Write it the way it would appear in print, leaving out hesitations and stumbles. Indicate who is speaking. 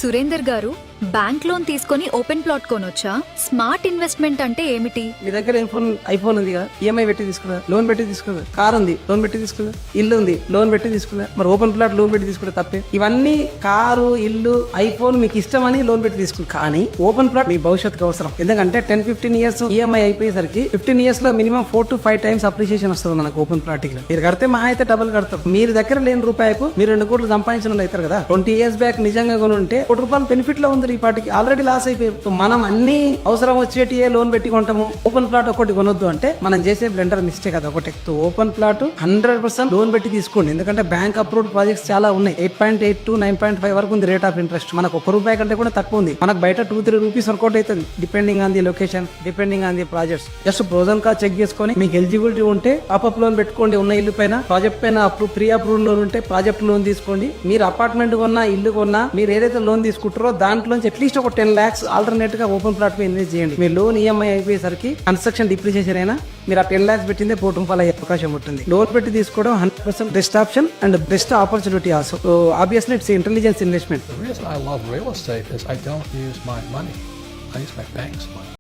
Speaker 1: సురేందర్ గారు, bank loan తీసుకొని open plot కొనొచ్చా? Smart investment అంటే ఏమిటి?
Speaker 2: మీ దగ్గర ఐఫోన్ ఉంది కదా, ఈఎంఐ పెట్టి తీసుకున్నా, లోన్ పెట్టి తీసుకున్నా, కార్ ఉంది లోన్ పెట్టి తీసుకున్నా, ఇల్లు ఉంది లోన్ పెట్టి తీసుకున్నా, మరి ఓపెన్ ప్లాట్ లోన్ పెట్టి తీసుకుంటే తప్పే? ఇవన్నీ కారు, ఇల్లు, ఐఫోన్ మీకు ఇష్టమని లోన్ పెట్టి తీసుకున్నా, కానీ ఓపెన్ ప్లాట్ మీ భవిష్యత్తుకు అవసరం. ఎందుకంటే 10-15 ఇయర్స్ ఈఎంఐ అయిపోయేసరికి 15 ఇయర్స్ లో మినిమం 4 to 5 times అప్రిషియేషన్ వస్తుంది మనకు ఓపెన్ ప్లాట్. మీరు కడితే మహా అయితే డబుల్ కడతాం. మీరు దగ్గర లేని రూపాయకు మీరు 2 కోట్లు సంపాదించిన వాళ్ళు అవుతారు కదా. 20 years బ్యాక్ నిజంగా కొని ఉంటే ₹1 బెనిఫిట్ లో ఉంది, ఈ పాటికి ఆల్రెడీ లాస్ అయిపోయి. మనం అన్ని అవసరం వచ్చేటి లోన్ పెట్టి కొంటాము. ఓపెన్ ప్లాట్ ఒకటి కొనొద్దు అంటే మనం చేసే బ్లెండర్ మిస్టేక్ అది ఒకటి. ఓపెన్ ప్లాట్ 100% లోన్ పెట్టి తీసుకోండి. ఎందుకంటే బ్యాంక్ అప్రూవ్డ్ ప్రాజెక్ట్స్ చాలా ఉన్నాయి. 8.8 to 9.5 వరకు ఉంది రేట్ ఆఫ్ ఇంట్రెస్ట్. మనకు ₹1 కంటే కూడా తక్కువ ఉంది. మనకు బయట 2-3 రూపీస్ వర్కౌట్ అవుతుంది, depending on the location, depending on the projects. Just ప్రోజన్ కా చెక్ చేసుకొని మీకు ఎలిజిబిలిటీ ఉంటే అప్ లోన్ పెట్టుకోండి. ఉన్న ఇల్లు పైన ప్రాజెక్ట్ పైన ప్రీ అప్రూవ్ లోన్ ఉంటే ప్రాజెక్ట్ లోన్ తీసుకోండి. మీరు అపార్ట్మెంట్ కొన్నా, ఇల్లు కొన్నా, మీరు ఏదైతే లోన్ తీసుకుంటారో దాంట్లోంచి అట్లీస్ట్ ఒక 10 lakhs ఆల్టర్నేట్ గా ఓపెన్ ప్లాట్ పై ఇన్వెస్ట్ చేయండి. మీ లోన్ ఈఎంఐ అయిపోయేసరికి కన్స్ట్రక్షన్ డిప్రిసియేషన్ అయినా మీరు ఆ 10 lakhs పెట్టిందే ₹1 అయ్యే అవకాశం ఉంటుంది. లోన్ పెట్టి తీసుకోవడం 100% best option and best opportunity also. So obviously it's intelligence investment.
Speaker 3: The reason I love real estate is I don't use my money. I use my bank's money.